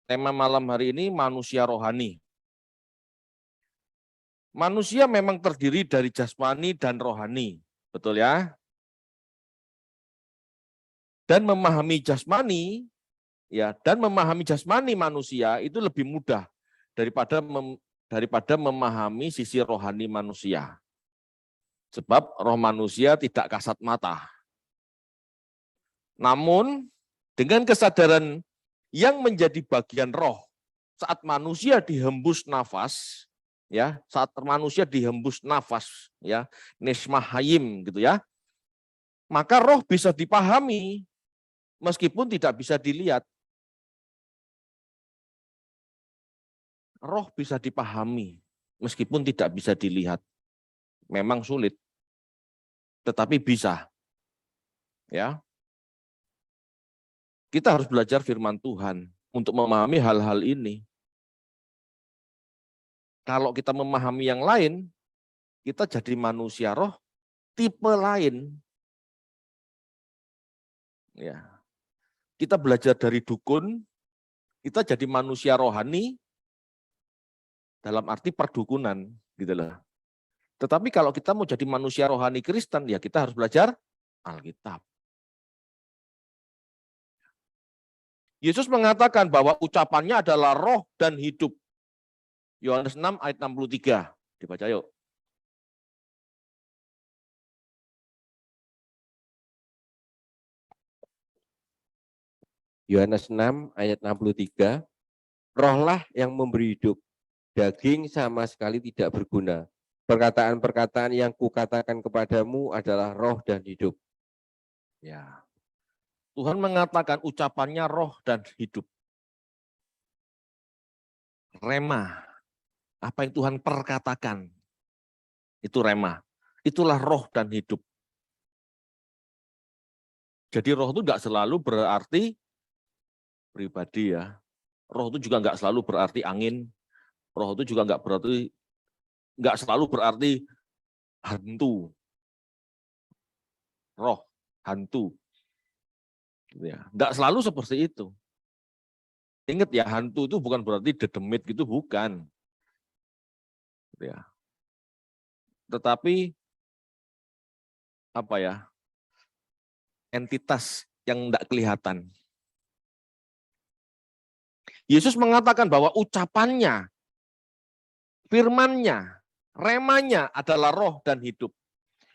Tema malam hari ini manusia rohani. Manusia memang terdiri dari jasmani dan rohani, betul ya? Dan memahami jasmani, ya, dan memahami jasmani manusia itu lebih mudah daripada memahami sisi rohani manusia. Sebab roh manusia tidak kasat mata. Namun dengan kesadaran yang menjadi bagian roh saat manusia dihembus nafas, ya, saat manusia dihembus nafas, ya, nesmah hayim gitu ya, maka roh bisa dipahami meskipun tidak bisa dilihat. Roh bisa dipahami meskipun tidak bisa dilihat. Memang sulit, tetapi bisa. Ya. Kita harus belajar firman Tuhan untuk memahami hal-hal ini. Kalau kita memahami yang lain, kita jadi manusia roh tipe lain. Ya. Kita belajar dari dukun, kita jadi manusia rohani dalam arti perdukunan, gitu loh. Tetapi kalau kita mau jadi manusia rohani Kristen, ya kita harus belajar Alkitab. Yesus mengatakan bahwa ucapannya adalah roh dan hidup. Yohanes 6 ayat 63. Dibaca yuk. Yohanes 6 ayat 63. Rohlah yang memberi hidup. Daging sama sekali tidak berguna. Perkataan-perkataan yang kukatakan kepadamu adalah roh dan hidup. Ya. Tuhan mengatakan ucapannya roh dan hidup. Rema. Apa yang Tuhan perkatakan. Itu rema. Itulah roh dan hidup. Jadi roh itu enggak selalu berarti pribadi ya. Roh itu juga enggak selalu berarti angin. Roh itu juga enggak selalu berarti hantu. Roh, hantu. Ya, enggak selalu seperti itu. Ingat ya, hantu itu bukan berarti dedemit gitu, bukan. Ya. Tetapi apa ya? Entitas yang enggak kelihatan. Yesus mengatakan bahwa ucapannya, firman-Nya, remanya adalah roh dan hidup.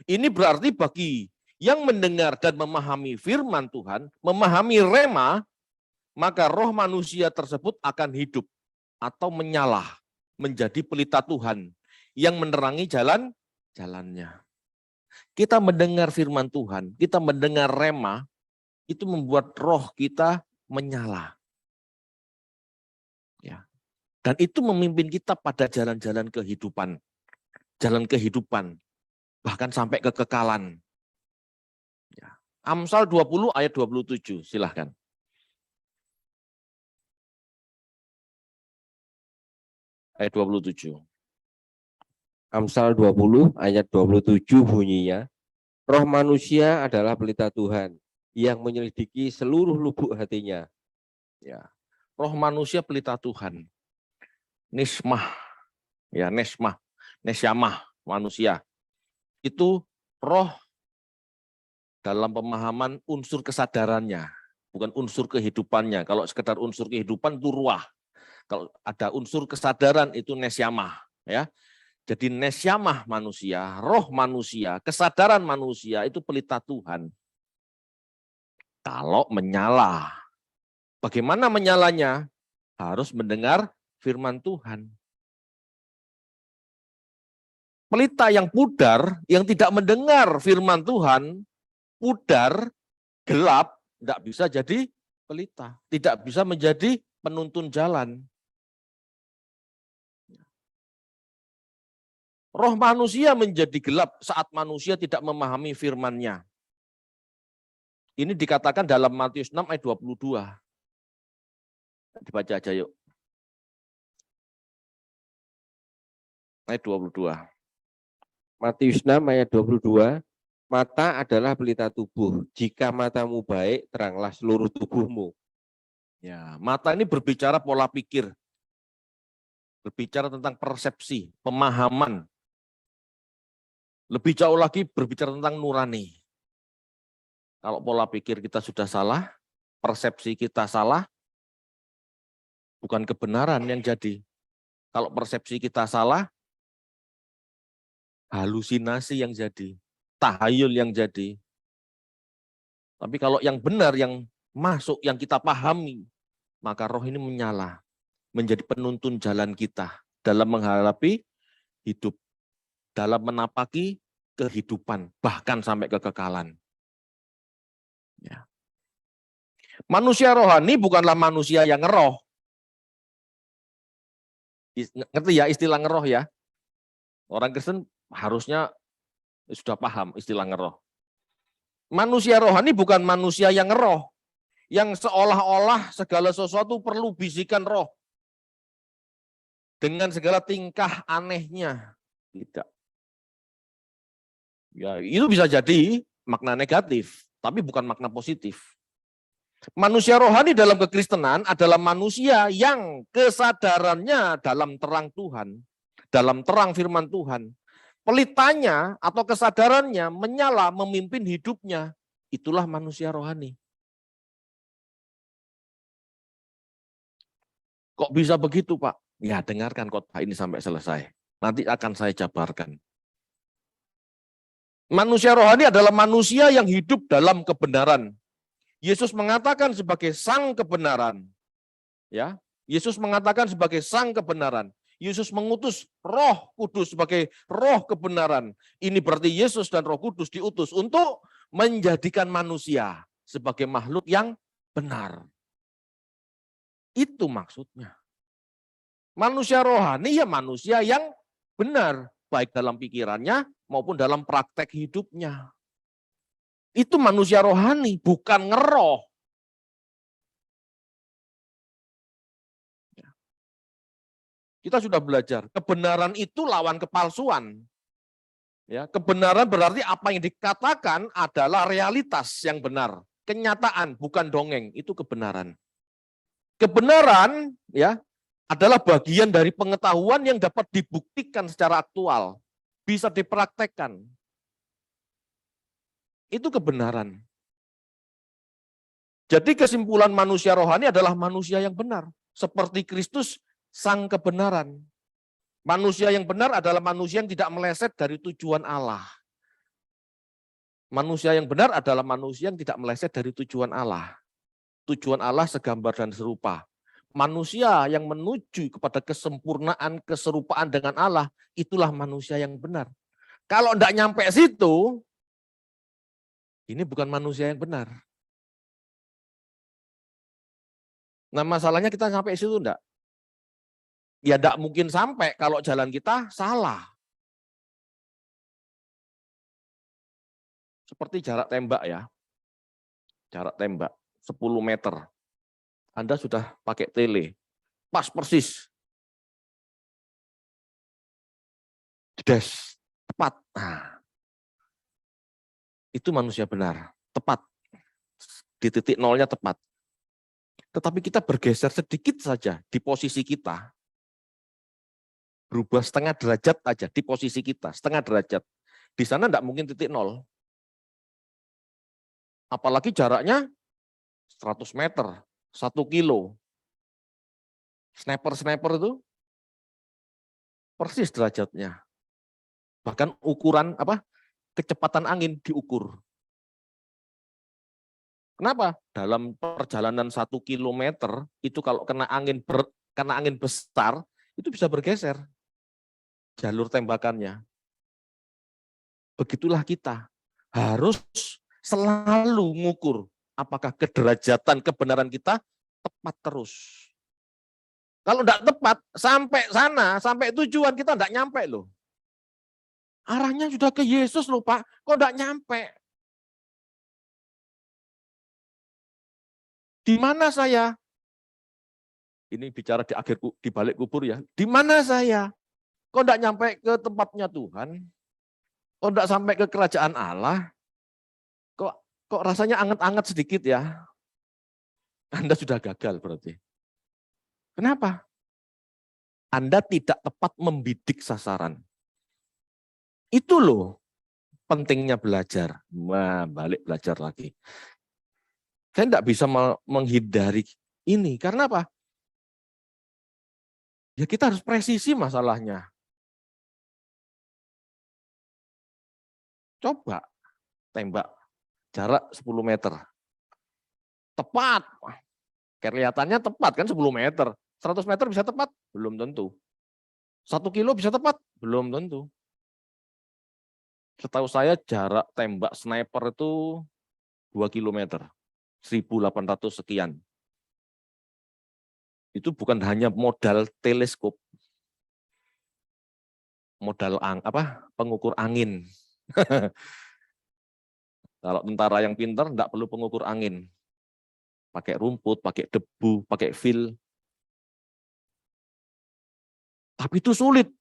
Ini berarti bagi yang mendengar dan memahami firman Tuhan, memahami rema, maka roh manusia tersebut akan hidup atau menyala menjadi pelita Tuhan yang menerangi jalannya. Kita mendengar firman Tuhan, kita mendengar rema, itu membuat roh kita menyala. Ya. Dan itu memimpin kita pada jalan-jalan kehidupan. Jalan kehidupan. Bahkan sampai kekekalan. Ya. Amsal 20 ayat 27, silahkan. Ayat 27. Amsal 20 ayat 27 bunyinya, roh manusia adalah pelita Tuhan yang menyelidiki seluruh lubuk hatinya. Ya. Roh manusia pelita Tuhan. Nismah, ya nesmah, nesyamah manusia. Itu roh dalam pemahaman unsur kesadarannya, bukan unsur kehidupannya. Kalau sekedar unsur kehidupan itu ruah. Kalau ada unsur kesadaran itu nesyamah, ya. Jadi nesyamah manusia, roh manusia, kesadaran manusia itu pelita Tuhan. Kalau menyala, bagaimana menyalanya? Harus mendengar firman Tuhan. Pelita yang pudar, yang tidak mendengar firman Tuhan, pudar, gelap, tidak bisa jadi pelita. Tidak bisa menjadi penuntun jalan. Roh manusia menjadi gelap saat manusia tidak memahami firman-Nya. Ini dikatakan dalam Matius 6 ayat 22. Dibaca aja yuk. Ayat 22. Matius 6 ayat 22, mata adalah pelita tubuh. Jika matamu baik, teranglah seluruh tubuhmu. Ya, mata ini berbicara pola pikir, berbicara tentang persepsi, pemahaman. Lebih jauh lagi berbicara tentang nurani. Kalau pola pikir kita sudah salah, persepsi kita salah, bukan kebenaran yang jadi. Kalau persepsi kita salah, halusinasi yang jadi, tahayul yang jadi. Tapi kalau yang benar, yang masuk, yang kita pahami, maka roh ini menyala, menjadi penuntun jalan kita dalam menghadapi hidup, dalam menapaki kehidupan, bahkan sampai kekekalan. Ya. Manusia rohani bukanlah manusia yang ngeroh. Ngerti ya istilah ngeroh ya? Orang Kristen harusnya sudah paham istilah ngeroh. Manusia rohani bukan manusia yang ngeroh, yang seolah-olah segala sesuatu perlu bisikan roh. Dengan segala tingkah anehnya. Tidak. Ya, itu bisa jadi makna negatif, tapi bukan makna positif. Manusia rohani dalam kekristenan adalah manusia yang kesadarannya dalam terang Tuhan, dalam terang firman Tuhan. Pelitanya atau kesadarannya menyala memimpin hidupnya. Itulah manusia rohani. Kok bisa begitu, Pak? Ya, dengarkan khotbah ini sampai selesai. Nanti akan saya jabarkan. Manusia rohani adalah manusia yang hidup dalam kebenaran. Yesus mengatakan sebagai sang kebenaran. Ya, Yesus mengatakan sebagai sang kebenaran. Yesus mengutus Roh Kudus sebagai roh kebenaran. Ini berarti Yesus dan Roh Kudus diutus untuk menjadikan manusia sebagai makhluk yang benar. Itu maksudnya. Manusia rohani ya manusia yang benar, baik dalam pikirannya maupun dalam praktek hidupnya. Itu manusia rohani, bukan ngeroh. Kita sudah belajar, kebenaran itu lawan kepalsuan. Ya, kebenaran berarti apa yang dikatakan adalah realitas yang benar, kenyataan bukan dongeng, itu kebenaran. Kebenaran ya adalah bagian dari pengetahuan yang dapat dibuktikan secara aktual, bisa dipraktekkan. Itu kebenaran. Jadi kesimpulan manusia rohani adalah manusia yang benar, seperti Kristus sang kebenaran. Manusia yang benar adalah manusia yang tidak meleset dari tujuan Allah. Manusia yang benar adalah manusia yang tidak meleset dari tujuan Allah. Tujuan Allah segambar dan serupa. Manusia yang menuju kepada kesempurnaan, keserupaan dengan Allah, itulah manusia yang benar. Kalau tidak nyampe situ, ini bukan manusia yang benar. Nah masalahnya kita sampai situ enggak? Ya enggak mungkin sampai kalau jalan kita salah. Seperti jarak tembak ya. Jarak tembak 10 meter. Anda sudah pakai tele. Pas persis. Des. Tepat. Nah, itu manusia benar. Tepat. Di titik nolnya tepat. Tetapi kita bergeser sedikit saja di posisi kita. Berubah setengah derajat aja di posisi kita, setengah derajat. Di sana enggak mungkin titik nol. Apalagi jaraknya 100 meter, 1 kilo. Sniper itu persis derajatnya. Bahkan ukuran kecepatan angin diukur. Kenapa? Dalam perjalanan 1 kilometer itu kalau kena angin besar itu bisa bergeser jalur tembakannya. Begitulah kita harus selalu mengukur apakah kederajatan kebenaran kita tepat terus. Kalau tidak tepat sampai sana, sampai tujuan kita tidak nyampe loh. Arahnya sudah ke Yesus loh Pak, kok tidak nyampe? Di mana saya? Ini bicara di balik kubur ya. Di mana saya? Kok tidak nyampe ke tempatnya Tuhan? Kok tidak sampai ke kerajaan Allah? Kok rasanya anget-anget sedikit ya? Anda sudah gagal berarti. Kenapa? Anda tidak tepat membidik sasaran. Itu loh pentingnya belajar. Nah, balik belajar lagi. Saya tidak bisa menghindari ini. Karena apa? Ya kita harus presisi masalahnya. Coba tembak jarak 10 meter. Tepat. Kelihatannya tepat kan 10 meter. 100 meter bisa tepat? Belum tentu. 1 kilo bisa tepat? Belum tentu. Setahu saya jarak tembak sniper itu 2 kilometer. 1.800 sekian. Itu bukan hanya modal teleskop. Modal pengukur angin. Kalau tentara yang pintar enggak perlu pengukur angin. Pakai rumput, pakai debu, pakai fil. Tapi itu sulit.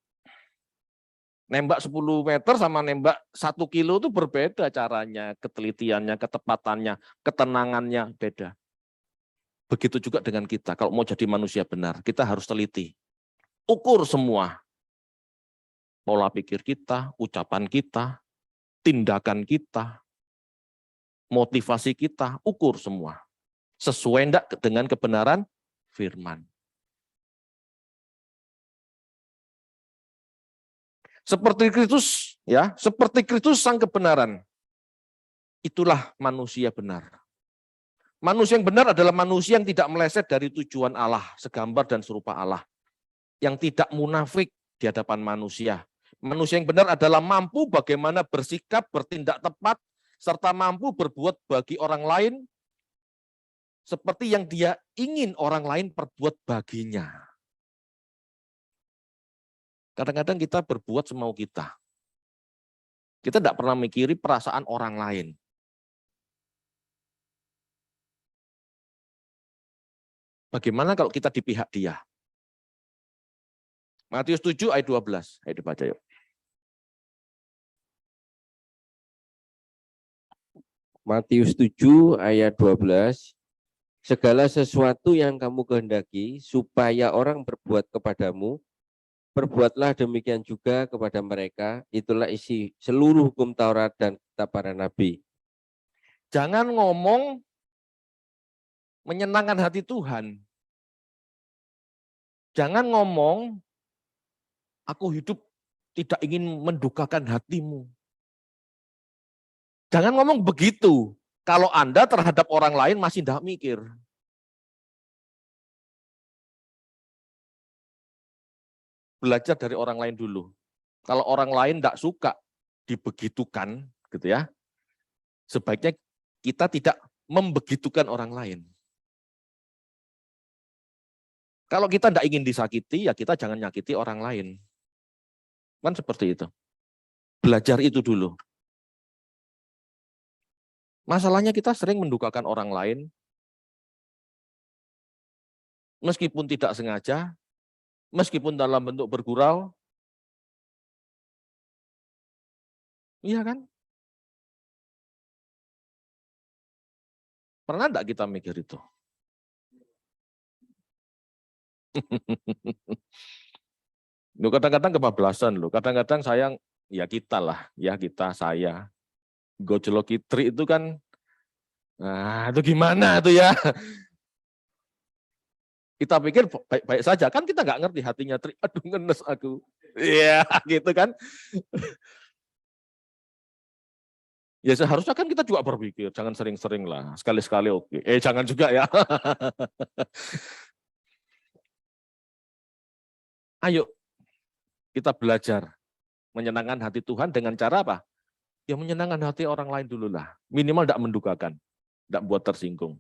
Nembak 10 meter sama nembak 1 kilo itu berbeda caranya, ketelitiannya, ketepatannya, ketenangannya beda. Begitu juga dengan kita, kalau mau jadi manusia benar, kita harus teliti. Ukur semua. Pola pikir kita, ucapan kita, tindakan kita, motivasi kita, ukur semua. Sesuai enggak dengan kebenaran firman. Seperti Kristus, ya, seperti Kristus sang kebenaran. Itulah manusia benar. Manusia yang benar adalah manusia yang tidak meleset dari tujuan Allah, segambar dan serupa Allah. Yang tidak munafik di hadapan manusia. Manusia yang benar adalah mampu bagaimana bersikap, bertindak tepat, serta mampu berbuat bagi orang lain seperti yang dia ingin orang lain perbuat baginya. Kadang-kadang kita berbuat semau kita. Kita tidak pernah mikiri perasaan orang lain. Bagaimana kalau kita di pihak dia? Matius 7 ayat 12. Ayo dibaca yuk. Matius 7 ayat 12. Segala sesuatu yang kamu kehendaki supaya orang berbuat kepadamu, perbuatlah demikian juga kepada mereka. Itulah isi seluruh hukum Taurat dan kitab para nabi. Jangan ngomong menyenangkan hati Tuhan. Jangan ngomong, aku hidup tidak ingin mendukakan hatimu. Jangan ngomong begitu. Kalau Anda terhadap orang lain masih tidak mikir. Belajar dari orang lain dulu. Kalau orang lain tidak suka dibegitukan, gitu ya, sebaiknya kita tidak membegitukan orang lain. Kalau kita tidak ingin disakiti, ya kita jangan nyakiti orang lain. Kan seperti itu. Belajar itu dulu. Masalahnya kita sering mendukakan orang lain, meskipun tidak sengaja, meskipun dalam bentuk bergurau. Iya kan? Pernah enggak kita mikir itu? Loh, kadang-kadang kebablasan loh. Kadang-kadang saya, ya kita lah, ya kita, saya. Gojloki tri itu kan, nah itu gimana tuh ya? Kita pikir baik-baik saja, kan kita nggak ngerti hatinya tri. Aduh ngenes aku. Iya gitu kan. Ya seharusnya kan kita juga berpikir, jangan sering-sering lah, sekali-sekali oke. Jangan juga ya. Ayo kita belajar menyenangkan hati Tuhan dengan cara apa? Ya menyenangkan hati orang lain dulu lah. Minimal tidak mendukakan, tidak buat tersinggung.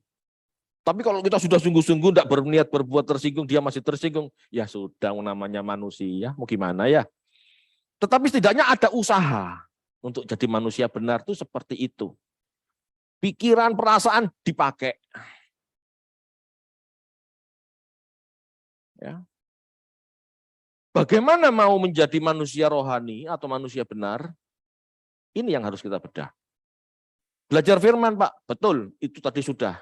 Tapi kalau kita sudah sungguh-sungguh tidak berniat berbuat tersinggung, dia masih tersinggung, ya sudah namanya manusia, mau gimana ya. Tetapi setidaknya ada usaha untuk jadi manusia benar itu seperti itu. Pikiran, perasaan dipakai. Ya. Bagaimana mau menjadi manusia rohani atau manusia benar? Ini yang harus kita bedah. Belajar firman, Pak. Betul, itu tadi sudah.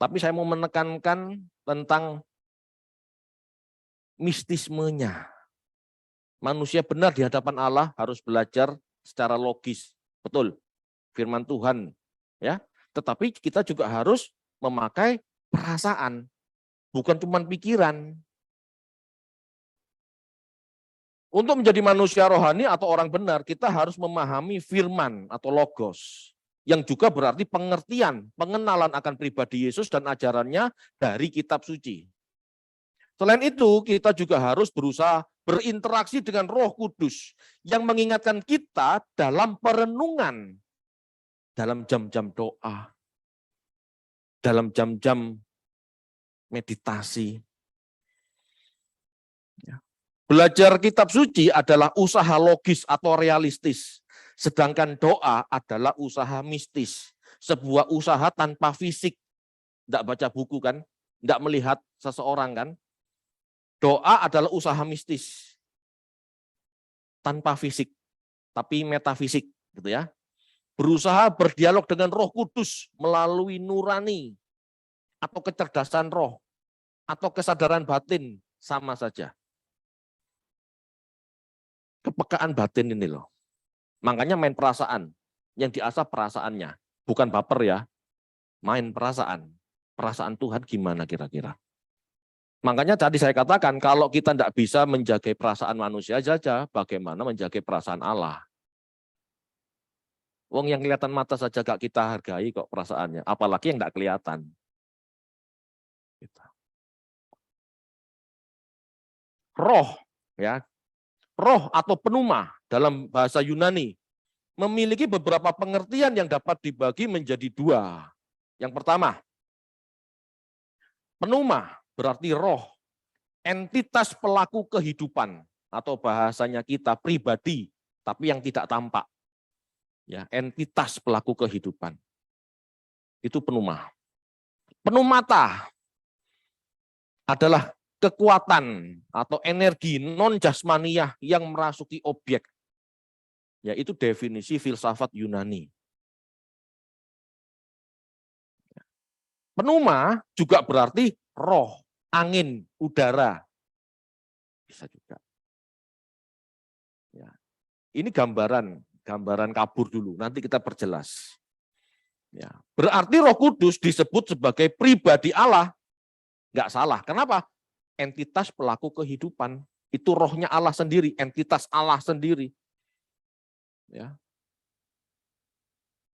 Tapi saya mau menekankan tentang mistismenya. Manusia benar di hadapan Allah harus belajar secara logis. Betul, firman Tuhan. Ya, tetapi kita juga harus memakai perasaan, bukan cuma pikiran. Untuk menjadi manusia rohani atau orang benar, kita harus memahami firman atau logos, yang juga berarti pengertian, pengenalan akan pribadi Yesus dan ajarannya dari kitab suci. Selain itu, kita juga harus berusaha berinteraksi dengan Roh Kudus yang mengingatkan kita dalam perenungan, dalam jam-jam doa, dalam jam-jam meditasi. Belajar kitab suci adalah usaha logis atau realistis, sedangkan doa adalah usaha mistis, sebuah usaha tanpa fisik. Tidak baca buku kan, tidak melihat seseorang kan. Doa adalah usaha mistis, tanpa fisik, tapi metafisik, gitu ya. Berusaha berdialog dengan Roh Kudus melalui nurani atau kecerdasan roh atau kesadaran batin, sama saja. Kepekaan batin ini loh. Makanya main perasaan, yang diasah perasaannya, bukan baper ya. Main perasaan. Perasaan Tuhan gimana kira-kira? Makanya tadi saya katakan, kalau kita tidak bisa menjaga perasaan manusia saja, bagaimana menjaga perasaan Allah? Wong yang kelihatan mata saja gak kita hargai kok perasaannya, apalagi yang tidak kelihatan. Roh, ya, roh atau pneuma dalam bahasa Yunani memiliki beberapa pengertian yang dapat dibagi menjadi dua. Yang pertama, pneuma berarti roh, entitas pelaku kehidupan atau bahasanya kita pribadi, tapi yang tidak tampak. Ya, entitas pelaku kehidupan. Itu pneuma. Pneumata adalah kekuatan atau energi non jasmaniah yang merasuki objek. Ya, itu definisi filsafat Yunani. Pneuma juga berarti roh, angin, udara. Bisa juga. Ya. Ini gambaran kabur dulu, nanti kita perjelas. Ya. Berarti Roh Kudus disebut sebagai pribadi Allah. Enggak salah. Kenapa? Entitas pelaku kehidupan. Itu rohnya Allah sendiri, entitas Allah sendiri. Ya.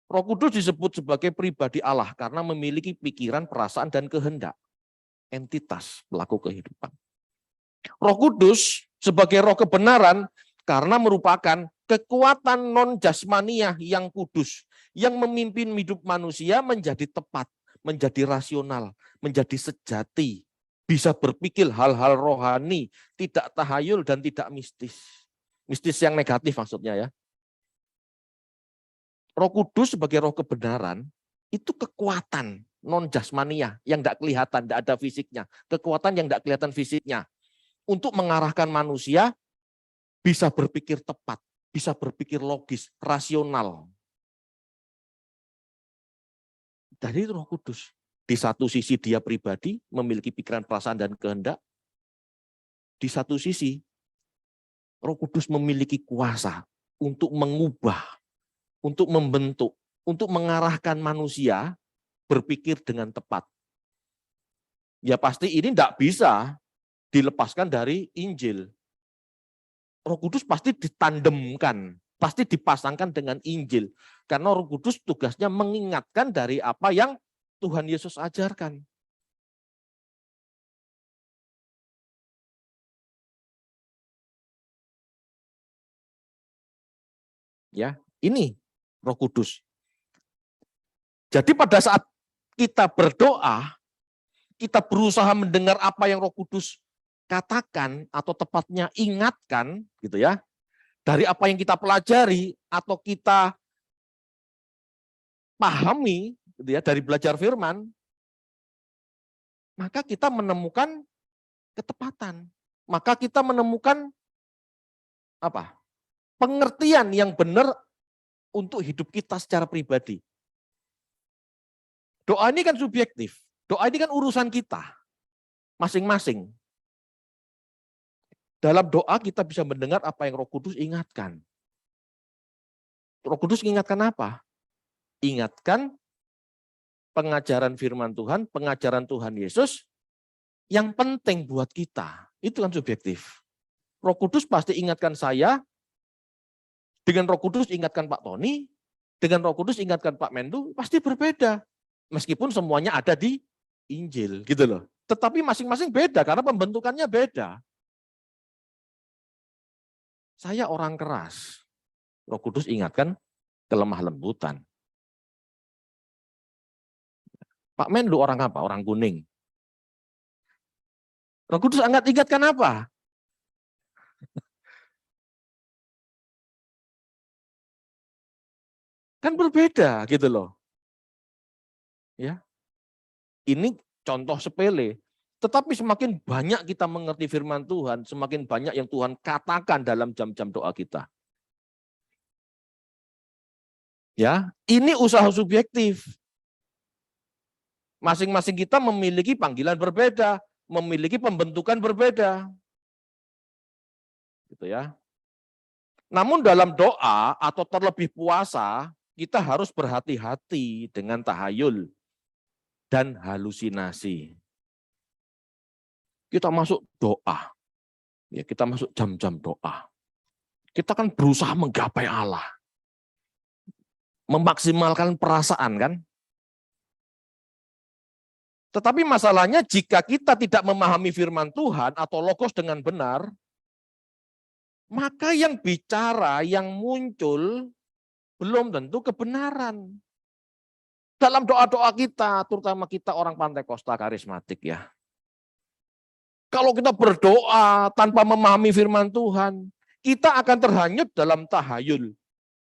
Roh Kudus disebut sebagai pribadi Allah karena memiliki pikiran, perasaan, dan kehendak. Entitas pelaku kehidupan. Roh Kudus sebagai roh kebenaran karena merupakan kekuatan non-jasmaniah yang kudus, yang memimpin hidup manusia menjadi tepat, menjadi rasional, menjadi sejati, bisa berpikir hal-hal rohani, tidak tahayul dan tidak mistis. Mistis yang negatif maksudnya ya. Roh Kudus sebagai roh kebenaran itu kekuatan non-jasmaniah yang tidak kelihatan, tidak ada fisiknya. Kekuatan yang tidak kelihatan fisiknya untuk mengarahkan manusia bisa berpikir tepat, bisa berpikir logis, rasional. Dari Roh Kudus. Di satu sisi dia pribadi memiliki pikiran, perasaan, dan kehendak. Di satu sisi Roh Kudus memiliki kuasa untuk mengubah, untuk membentuk, untuk mengarahkan manusia berpikir dengan tepat. Ya pasti ini tidak bisa dilepaskan dari Injil. Roh Kudus pasti ditandemkan, pasti dipasangkan dengan Injil. Karena Roh Kudus tugasnya mengingatkan dari apa yang Tuhan Yesus ajarkan. Ya, ini Roh Kudus. Jadi pada saat kita berdoa, kita berusaha mendengar apa yang Roh Kudus katakan atau tepatnya ingatkan, gitu ya. Dari apa yang kita pelajari atau kita pahami, gitu ya, dari belajar firman, maka kita menemukan ketepatan. Maka kita menemukan apa? Pengertian yang benar untuk hidup kita secara pribadi. Doa ini kan subjektif. Doa ini kan urusan kita, masing-masing. Dalam doa kita bisa mendengar apa yang Roh Kudus ingatkan. Roh Kudus ingatkan apa? Ingatkan pengajaran firman Tuhan, pengajaran Tuhan Yesus yang penting buat kita. Itu kan subjektif. Roh Kudus pasti ingatkan saya, dengan Roh Kudus ingatkan Pak Tony, dengan Roh Kudus ingatkan Pak Mendu, pasti berbeda. Meskipun semuanya ada di Injil, gitu loh. Tetapi masing-masing beda karena pembentukannya beda. Saya orang keras. Roh Kudus ingatkan kelemah lembutan. Pak Menlu orang apa? Orang kuning. Roh Kudus ingatkan apa? Kan berbeda gitu loh. Ya. Ini contoh sepele. Tetapi semakin banyak kita mengerti firman Tuhan, semakin banyak yang Tuhan katakan dalam jam-jam doa kita. Ya, ini usaha subjektif. Masing-masing kita memiliki panggilan berbeda, memiliki pembentukan berbeda. Gitu ya. Namun dalam doa atau terlebih puasa, kita harus berhati-hati dengan tahayul dan halusinasi. Kita masuk doa. Ya, kita masuk jam-jam doa. Kita kan berusaha menggapai Allah. Memaksimalkan perasaan kan? Tetapi masalahnya jika kita tidak memahami firman Tuhan atau logos dengan benar, maka yang bicara, yang muncul belum tentu kebenaran. Dalam doa-doa kita, terutama kita orang Pantai Kosta karismatik ya. Kalau kita berdoa tanpa memahami firman Tuhan, kita akan terhanyut dalam tahayul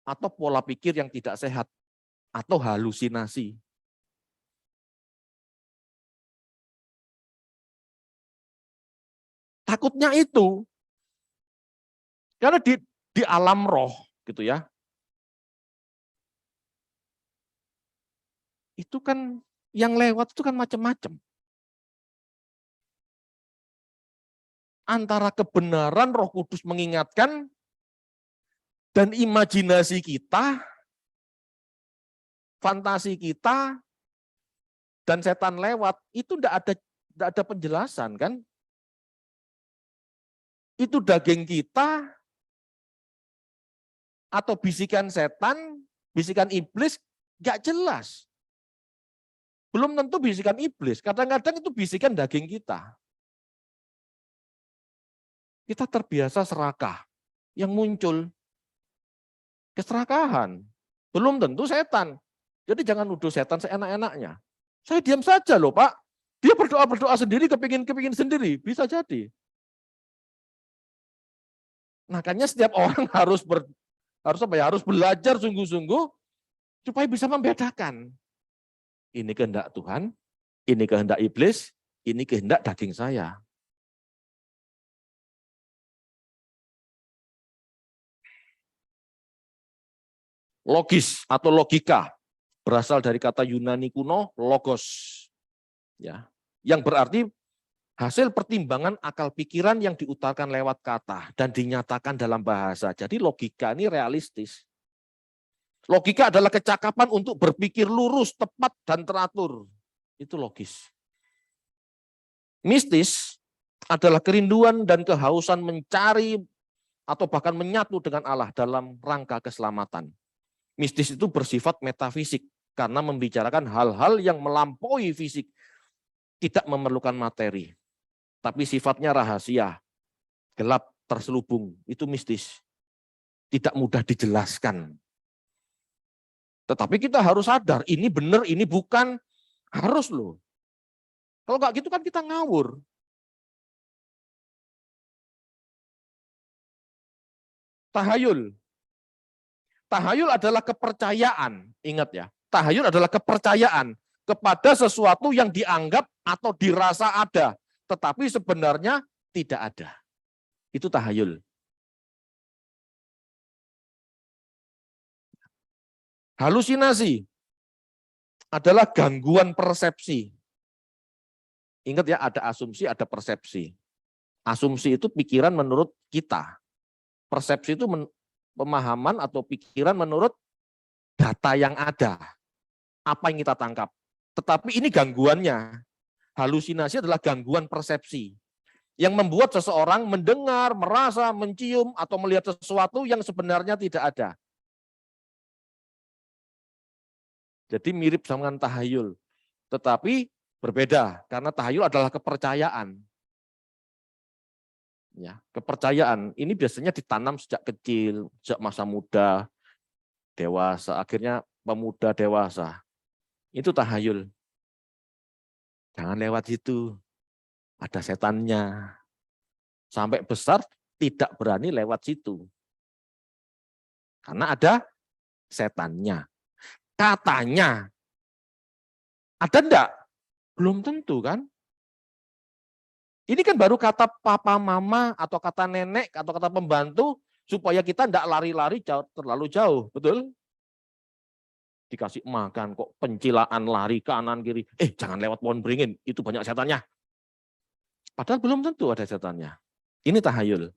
atau pola pikir yang tidak sehat atau halusinasi. Takutnya itu. Karena di alam roh gitu ya. Itu kan yang lewat itu kan macam-macam. Antara kebenaran Roh Kudus mengingatkan dan imajinasi kita, fantasi kita, dan setan lewat, itu tidak ada penjelasan kan? Itu daging kita, atau bisikan setan, bisikan iblis, nggak jelas. Belum tentu bisikan iblis, kadang-kadang itu bisikan daging kita. Kita terbiasa serakah, yang muncul keserakahan. Belum tentu setan. Jadi jangan nuduh setan seenak-enaknya. Saya diam saja loh Pak. Dia berdoa sendiri, kepingin sendiri. Bisa jadi. Makanya setiap orang harus belajar sungguh-sungguh supaya bisa membedakan. Ini kehendak Tuhan, ini kehendak iblis, ini kehendak daging saya. Logis atau logika berasal dari kata Yunani kuno logos, ya, yang berarti hasil pertimbangan akal pikiran yang diutarakan lewat kata dan dinyatakan dalam bahasa. Jadi logika ini realistis. Logika adalah kecakapan untuk berpikir lurus, tepat, dan teratur. Itu logis. Mistis adalah kerinduan dan kehausan mencari atau bahkan menyatu dengan Allah dalam rangka keselamatan. Mistis itu bersifat metafisik karena membicarakan hal-hal yang melampaui fisik, tidak memerlukan materi, tapi sifatnya rahasia, gelap, terselubung, itu mistis. Tidak mudah dijelaskan. Tetapi kita harus sadar, ini benar, ini bukan, harus loh. Kalau nggak gitu kan kita ngawur. Tahayul. Tahayul adalah kepercayaan, ingat ya. Tahayul adalah kepercayaan kepada sesuatu yang dianggap atau dirasa ada, tetapi sebenarnya tidak ada. Itu tahayul. Halusinasi adalah gangguan persepsi Ingat ya, ada asumsi, ada persepsi. Asumsi itu pikiran menurut kita. Persepsi itu pemahaman atau pikiran menurut data yang ada. Apa yang kita tangkap. Tetapi ini gangguannya. Halusinasi adalah gangguan persepsi. Yang membuat seseorang mendengar, merasa, mencium, atau melihat sesuatu yang sebenarnya tidak ada. Jadi mirip sama dengan tahayul. Tetapi berbeda, karena tahayul adalah kepercayaan. Ya, kepercayaan ini biasanya ditanam sejak kecil, sejak masa muda, dewasa, akhirnya pemuda dewasa. Itu tahayul. Jangan lewat situ, ada setannya. Sampai besar tidak berani lewat situ. Karena ada setannya. Katanya. Ada enggak? Belum tentu kan? Ini kan baru kata papa mama atau kata nenek atau kata pembantu supaya kita enggak lari-lari terlalu jauh, betul? Dikasih makan kok pencilaan lari kanan kiri. Jangan lewat pohon beringin, itu banyak setannya. Padahal belum tentu ada setannya. Ini tahayul.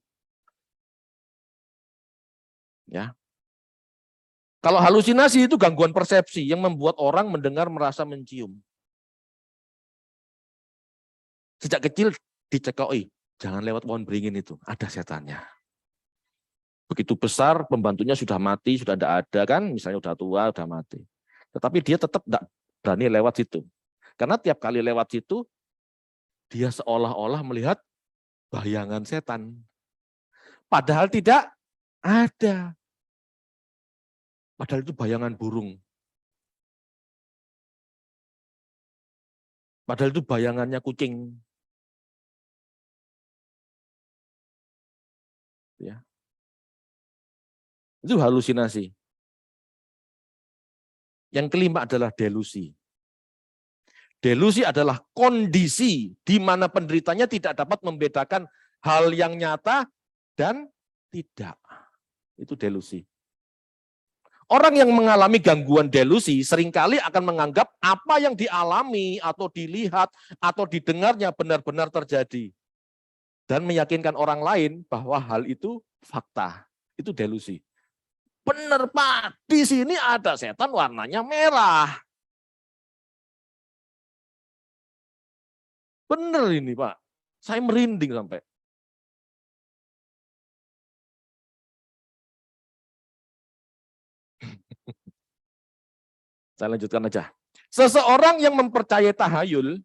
Ya. Kalau halusinasi itu gangguan persepsi yang membuat orang mendengar, merasa, mencium. Sejak kecil dicekoi, jangan lewat pohon beringin itu, ada setannya. Begitu besar, pembantunya sudah mati, sudah tidak ada kan, misalnya sudah tua, sudah mati. Tetapi dia tetap tidak berani lewat situ. Karena tiap kali lewat situ, dia seolah-olah melihat bayangan setan. Padahal tidak ada. Padahal itu bayangan burung. Padahal itu bayangannya kucing. Ya. Itu halusinasi. Yang kelima adalah delusi. Delusi adalah kondisi di mana penderitanya tidak dapat membedakan hal yang nyata dan tidak. Itu delusi. Orang yang mengalami gangguan delusi seringkali akan menganggap apa yang dialami atau dilihat atau didengarnya benar-benar terjadi. Dan meyakinkan orang lain bahwa hal itu fakta. Itu delusi. Benar Pak, di sini ada setan warnanya merah. Benar ini Pak, saya merinding sampai. Saya lanjutkan aja. Seseorang yang mempercayai tahayul,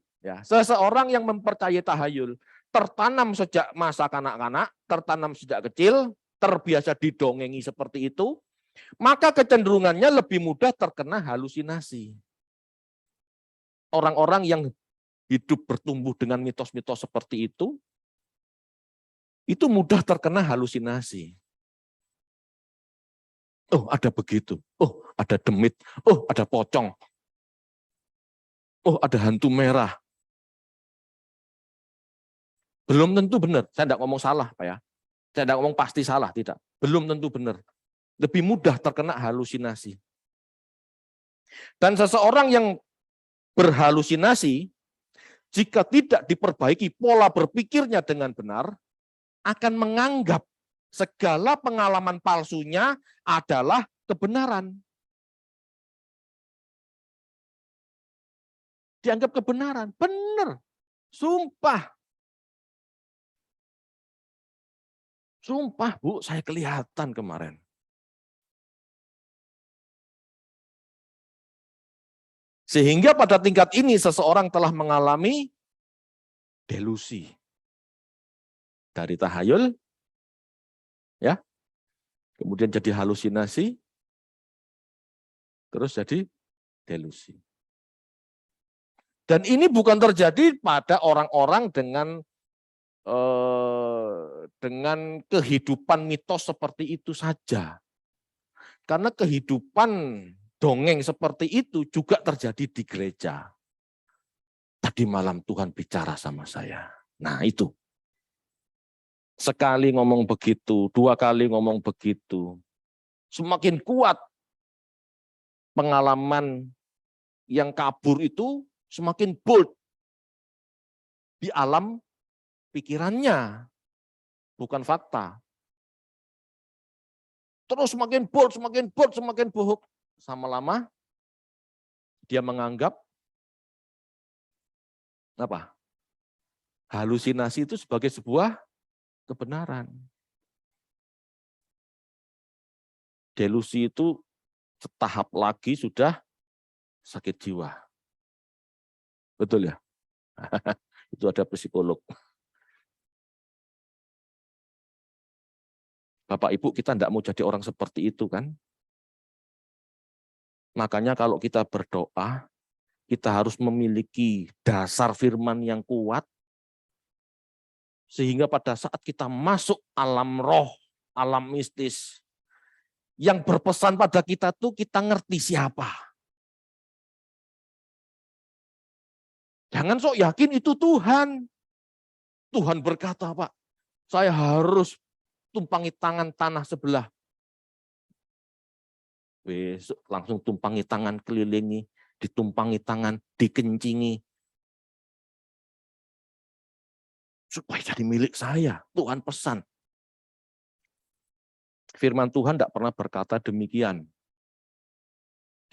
tertanam sejak masa kanak-kanak, tertanam sejak kecil, terbiasa didongengi seperti itu, maka kecenderungannya lebih mudah terkena halusinasi. Orang-orang yang hidup bertumbuh dengan mitos-mitos seperti itu mudah terkena halusinasi. Oh, ada begitu. Oh, ada demit. Oh, ada pocong. Oh, ada hantu merah. Belum tentu benar. Saya tidak ngomong salah, Pak ya. Saya tidak ngomong pasti salah, tidak. Belum tentu benar. Lebih mudah terkena halusinasi. Dan seseorang yang berhalusinasi, jika tidak diperbaiki pola berpikirnya dengan benar, akan menganggap segala pengalaman palsunya adalah kebenaran. Dianggap kebenaran, benar. Sumpah. Sumpah Bu, saya kelihatan kemarin. Sehingga pada tingkat ini seseorang telah mengalami delusi. Dari tahayul, ya, kemudian jadi halusinasi, terus jadi delusi. Dan ini bukan terjadi pada orang-orang dengan kehidupan mitos seperti itu saja. Karena kehidupan dongeng seperti itu juga terjadi di gereja. Tadi malam Tuhan bicara sama saya. Nah itu. Sekali ngomong begitu, 2 kali ngomong begitu. Semakin kuat pengalaman yang kabur itu, semakin bold. di alam pikirannya, bukan fakta. Terus semakin bold, semakin bohong. Sama lama dia menganggap apa? Halusinasi itu sebagai sebuah kebenaran. Delusi itu setahap lagi sudah sakit jiwa. Betul ya? Itu ada psikolog. Bapak Ibu, kita tidak mau jadi orang seperti itu kan? Makanya kalau kita berdoa, kita harus memiliki dasar firman yang kuat, sehingga pada saat kita masuk alam roh, alam mistis, yang berpesan pada kita tuh kita ngerti siapa. Jangan sok yakin itu Tuhan. Tuhan berkata, Pak, saya harus tumpangi tangan tanah sebelah. Besok langsung tumpangi tangan kelilingi, ditumpangi tangan, dikencingi. Supaya jadi milik saya, Tuhan pesan. Firman Tuhan tidak pernah berkata demikian.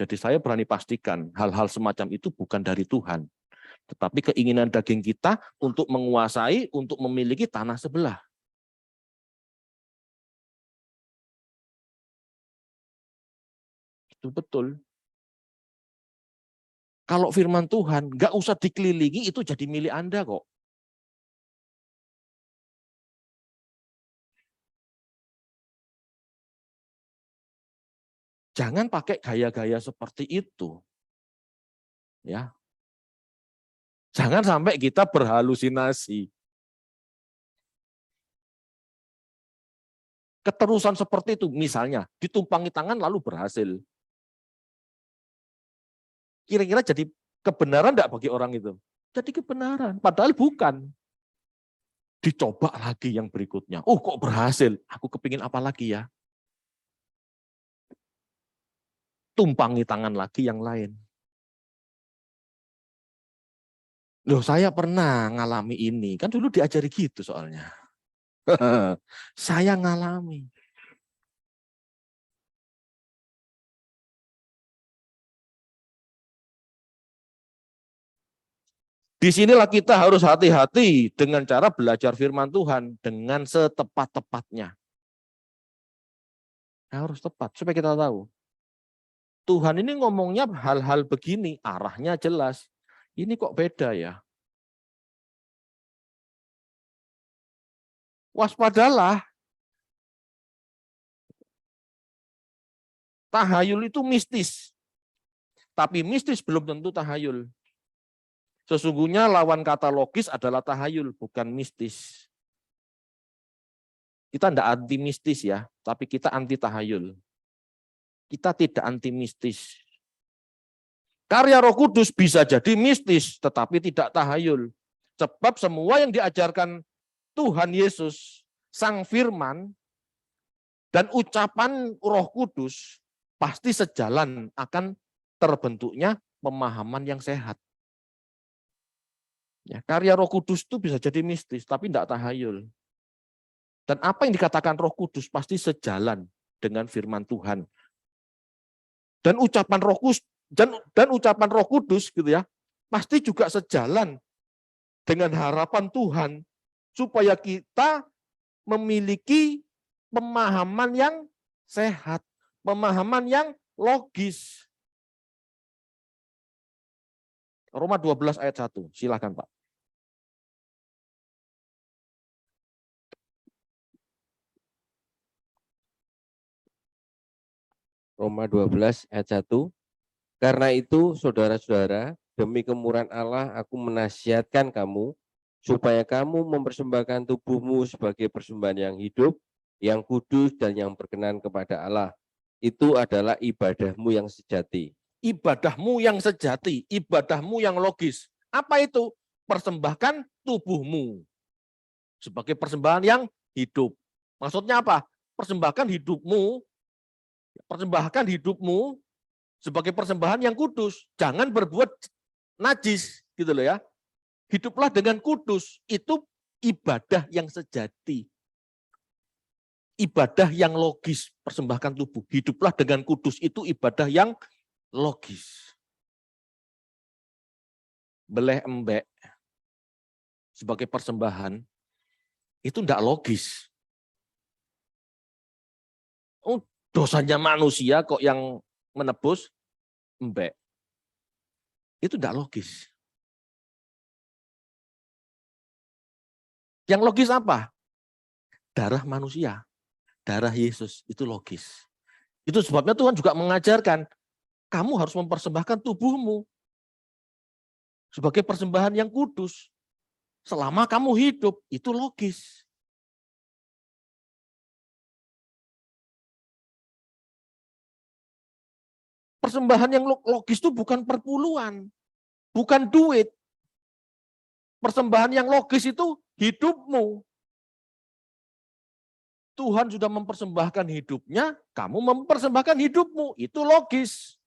Jadi saya berani pastikan hal-hal semacam itu bukan dari Tuhan. Tetapi keinginan daging kita untuk menguasai, untuk memiliki tanah sebelah. Itu betul. Kalau firman Tuhan nggak usah dikelilingi, itu jadi milik Anda kok. Jangan pakai gaya-gaya seperti itu. Ya. Jangan sampai kita berhalusinasi. Keterusan seperti itu, misalnya ditumpangi tangan lalu berhasil. Kira-kira jadi kebenaran enggak bagi orang itu? Jadi kebenaran, padahal bukan. Dicoba lagi yang berikutnya. Oh kok berhasil, aku kepingin apa lagi ya? Tumpangi tangan lagi yang lain. Loh saya pernah ngalami ini, kan dulu diajari gitu soalnya. Saya ngalami. Disinilah kita harus hati-hati dengan cara belajar firman Tuhan dengan setepat-tepatnya. Harus tepat supaya kita tahu. Tuhan ini ngomongnya hal-hal begini, arahnya jelas. Ini kok beda ya? Waspadalah. Tahayul itu mistis. Tapi mistis belum tentu tahayul. Sesungguhnya lawan kata logis adalah tahayul, bukan mistis. Kita tidak anti mistis ya, tapi kita anti tahayul. Kita tidak anti mistis. Karya Roh Kudus bisa jadi mistis, tetapi tidak tahayul. Sebab semua yang diajarkan Tuhan Yesus, Sang Firman, dan ucapan Roh Kudus pasti sejalan akan terbentuknya pemahaman yang sehat. Ya, karya Roh Kudus itu bisa jadi mistis, tapi tidak tahayul. Dan apa yang dikatakan Roh Kudus pasti sejalan dengan firman Tuhan. Dan ucapan Roh Kudus dan ucapan Roh Kudus gitu ya, pasti juga sejalan dengan harapan Tuhan supaya kita memiliki pemahaman yang sehat, pemahaman yang logis. Roma 12 ayat 1, silakan Pak. Roma 12 ayat 1. Karena itu, saudara-saudara, demi kemurahan Allah aku menasihatkan kamu supaya kamu mempersembahkan tubuhmu sebagai persembahan yang hidup, yang kudus dan yang berkenan kepada Allah. Itu adalah ibadahmu yang sejati. Ibadahmu yang sejati, ibadahmu yang logis. Apa itu? Persembahkan tubuhmu sebagai persembahan yang hidup. Maksudnya apa? Persembahkan hidupmu sebagai persembahan yang kudus. Jangan berbuat najis, gitu loh ya. Hiduplah dengan kudus. Itu ibadah yang sejati. Ibadah yang logis, persembahkan tubuh. Hiduplah dengan kudus, itu ibadah yang logis. Beleh embek sebagai persembahan, itu tidak logis. Oh, dosanya manusia kok yang menebus embek. Itu tidak logis. Yang logis apa? Darah manusia, darah Yesus, itu logis. Itu sebabnya Tuhan juga mengajarkan, kamu harus mempersembahkan tubuhmu sebagai persembahan yang kudus. Selama kamu hidup, itu logis. Persembahan yang logis itu bukan perpuluhan, bukan duit. Persembahan yang logis itu hidupmu. Tuhan sudah mempersembahkan hidupnya, kamu mempersembahkan hidupmu. Itu logis.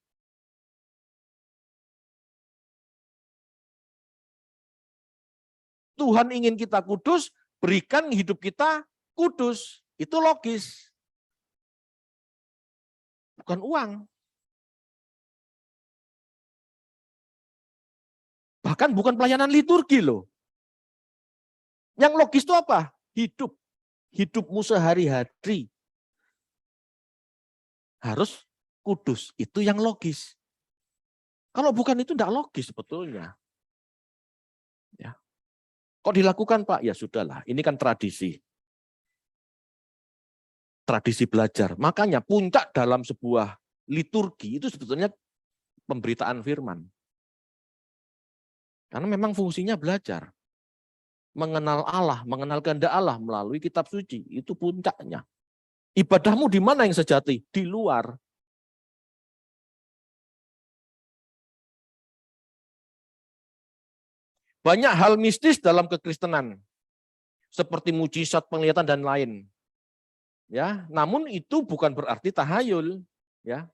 Tuhan ingin kita kudus, berikan hidup kita kudus. Itu logis. Bukan uang. Bahkan bukan pelayanan liturgi loh. Yang logis itu apa? Hidup. Hidupmu sehari-hari harus kudus. Itu yang logis. Kalau bukan itu tidak logis sebetulnya. Ya. Kok dilakukan Pak? Ya sudahlah, ini kan tradisi. Tradisi belajar. Makanya puncak dalam sebuah liturgi itu sebetulnya pemberitaan firman. Karena memang fungsinya belajar. Mengenal Allah, mengenal kehendak Allah melalui kitab suci. Itu puncaknya. Ibadahmu di mana yang sejati? Di luar. Banyak hal mistis dalam kekristenan. Seperti mujizat, penglihatan, dan lain. Ya, namun itu bukan berarti tahayul. Ya.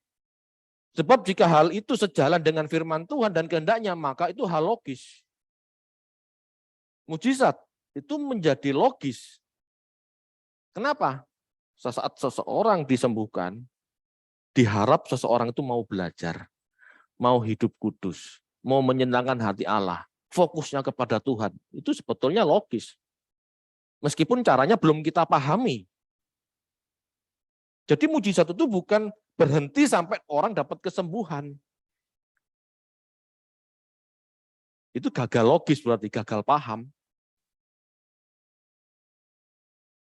Sebab jika hal itu sejalan dengan firman Tuhan dan kehendaknya, maka itu hal logis. Mujizat itu menjadi logis. Kenapa? Saat seseorang disembuhkan, diharap seseorang itu mau belajar, mau hidup kudus, mau menyenangkan hati Allah, fokusnya kepada Tuhan. Itu sebetulnya logis. Meskipun caranya belum kita pahami. Jadi mujizat itu bukan berhenti sampai orang dapat kesembuhan. Itu gagal logis berarti, gagal paham.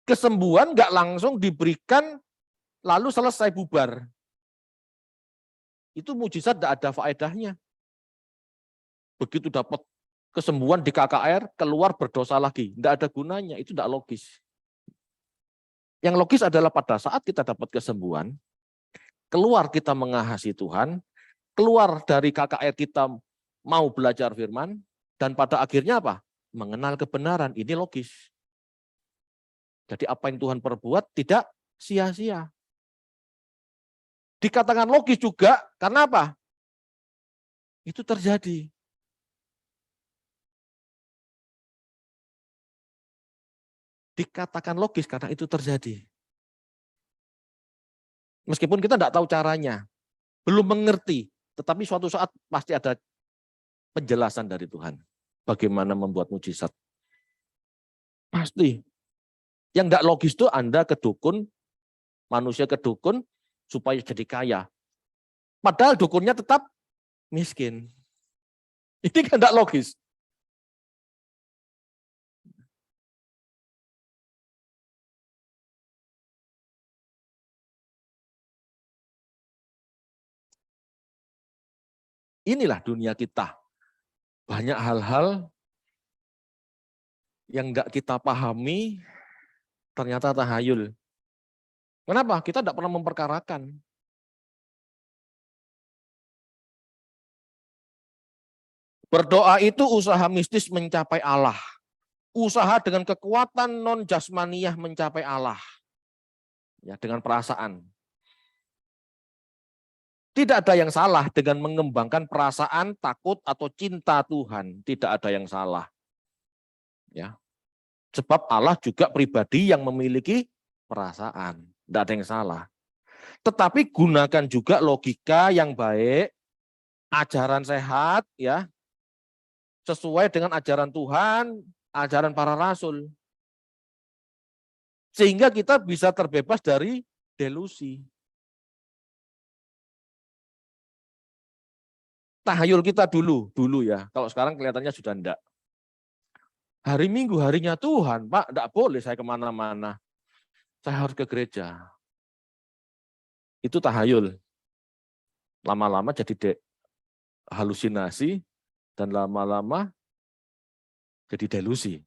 Kesembuhan nggak langsung diberikan lalu selesai bubar. Itu mujizat tidak ada faedahnya. Begitu dapat kesembuhan di KKR, keluar berdosa lagi. Tidak ada gunanya, itu tidak logis. Yang logis adalah pada saat kita dapat kesembuhan, keluar kita mengasihi Tuhan, keluar dari KKR kita mau belajar firman, dan pada akhirnya apa? Mengenal kebenaran, ini logis. Jadi apa yang Tuhan perbuat tidak sia-sia. Dikatakan logis juga, karena apa? Itu terjadi. Dikatakan logis karena itu terjadi. Meskipun kita tidak tahu caranya, belum mengerti, tetapi suatu saat pasti ada penjelasan dari Tuhan. Bagaimana membuat mujizat. Pasti. Yang tidak logis itu Anda ke dukun, manusia ke dukun, supaya jadi kaya. Padahal dukunnya tetap miskin. Ini kan tidak logis. Inilah dunia kita. Banyak hal-hal yang enggak kita pahami, ternyata tahayul. Kenapa? Kita tidak pernah memperkarakan. Berdoa itu usaha mistis mencapai Allah. Usaha dengan kekuatan non-jasmaniyah mencapai Allah. Ya, dengan perasaan. Tidak ada yang salah dengan mengembangkan perasaan takut atau cinta Tuhan. Tidak ada yang salah. Ya. Sebab Allah juga pribadi yang memiliki perasaan. Tidak ada yang salah. Tetapi gunakan juga logika yang baik, ajaran sehat, ya, sesuai dengan ajaran Tuhan, ajaran para rasul. Sehingga kita bisa terbebas dari delusi. Tahayul kita dulu ya. Kalau sekarang kelihatannya sudah enggak. Hari Minggu harinya Tuhan, Pak, enggak boleh saya kemana-mana. Saya harus ke gereja. Itu tahayul. Lama-lama jadi halusinasi dan lama-lama jadi delusi.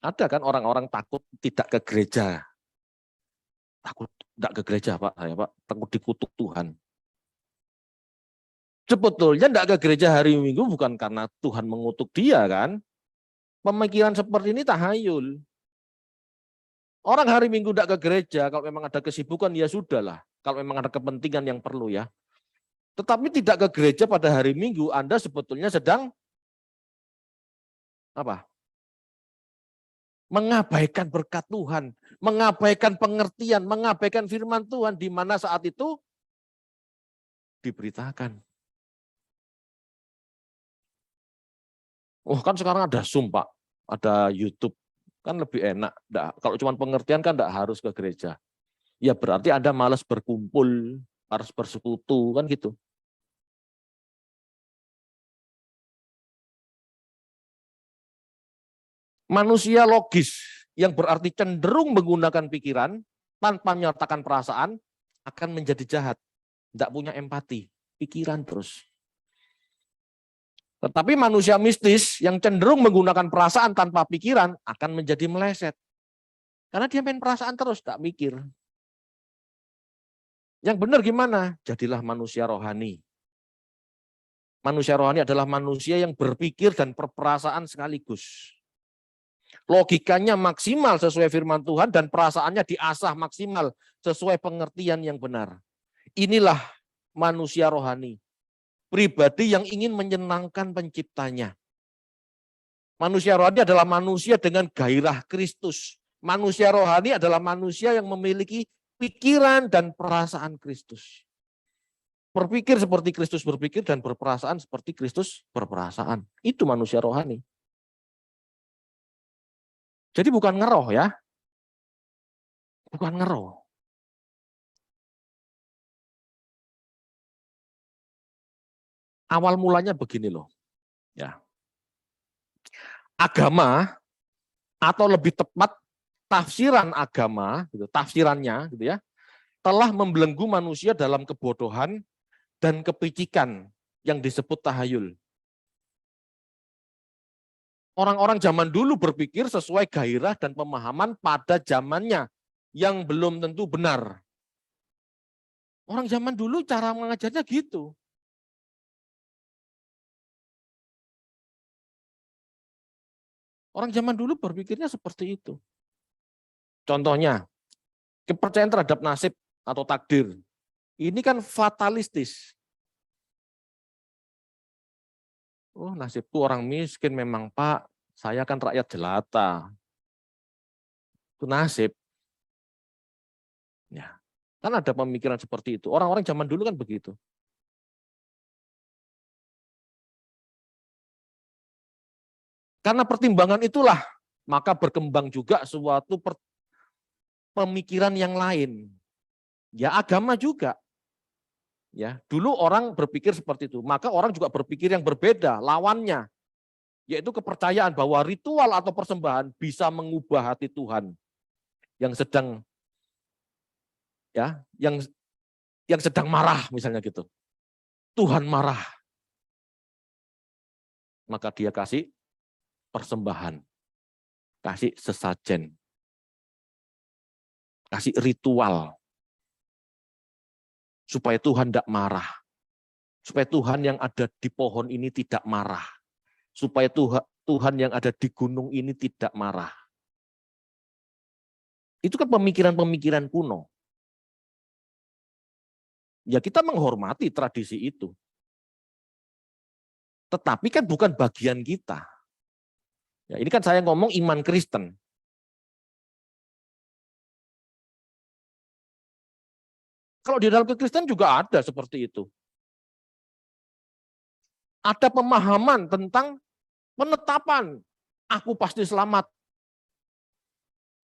Ada kan orang-orang takut tidak ke gereja. Takut enggak ke gereja, Pak, saya, Pak, takut dikutuk Tuhan. Sebetulnya enggak ke gereja hari Minggu bukan karena Tuhan mengutuk dia kan. Pemikiran seperti ini tahayul. Orang hari Minggu enggak ke gereja, kalau memang ada kesibukan ya sudahlah. Kalau memang ada kepentingan yang perlu ya. Tetapi tidak ke gereja pada hari Minggu, Anda sebetulnya sedang apa? Mengabaikan berkat Tuhan, mengabaikan pengertian, mengabaikan firman Tuhan di mana saat itu diberitakan. Oh kan sekarang ada Zoom Pak, ada YouTube, kan lebih enak. Kalau cuma pengertian kan enggak harus ke gereja. Ya berarti Anda malas berkumpul, harus bersekutu, kan gitu. Manusia logis yang berarti cenderung menggunakan pikiran tanpa menyertakan perasaan akan menjadi jahat. Tidak punya empati, pikiran terus. Tetapi manusia mistis yang cenderung menggunakan perasaan tanpa pikiran akan menjadi meleset. Karena dia main perasaan terus, tak mikir. Yang benar gimana? Jadilah manusia rohani. Manusia rohani adalah manusia yang berpikir dan berperasaan sekaligus. Logikanya maksimal sesuai firman Tuhan dan perasaannya diasah maksimal sesuai pengertian yang benar. Inilah manusia rohani. Pribadi yang ingin menyenangkan penciptanya. Manusia rohani adalah manusia dengan gairah Kristus. Manusia rohani adalah manusia yang memiliki pikiran dan perasaan Kristus. Berpikir seperti Kristus berpikir dan berperasaan seperti Kristus berperasaan. Itu manusia rohani. Jadi bukan ngeroh ya. Bukan ngeroh. Awal mulanya begini loh. Ya. Agama atau lebih tepat tafsiran agama, gitu, tafsirannya gitu ya, telah membelenggu manusia dalam kebodohan dan kepicikan yang disebut tahayul. Orang-orang zaman dulu berpikir sesuai gairah dan pemahaman pada zamannya yang belum tentu benar. Orang zaman dulu cara mengajarnya gitu. Orang zaman dulu berpikirnya seperti itu. Contohnya, kepercayaan terhadap nasib atau takdir. Ini kan fatalistis. Oh, nasibku orang miskin memang Pak, saya kan rakyat jelata. Itu nasib. Ya, kan ada pemikiran seperti itu. Orang-orang zaman dulu kan begitu. Karena pertimbangan itulah, maka berkembang juga suatu pemikiran yang lain. Ya agama juga. Ya, dulu orang berpikir seperti itu, maka orang juga berpikir yang berbeda, lawannya, yaitu kepercayaan bahwa ritual atau persembahan bisa mengubah hati Tuhan yang sedang yang sedang marah misalnya gitu. Tuhan marah. Maka dia kasih persembahan, kasih sesajen, kasih ritual supaya Tuhan tidak marah. Supaya Tuhan yang ada di pohon ini tidak marah. Supaya Tuhan yang ada di gunung ini tidak marah. Itu kan pemikiran-pemikiran kuno. Ya kita menghormati tradisi itu. Tetapi kan bukan bagian kita. Ya, ini kan saya ngomong iman Kristen. Kalau di dalam kekristenan juga ada seperti itu. Ada pemahaman tentang penetapan. Aku pasti selamat.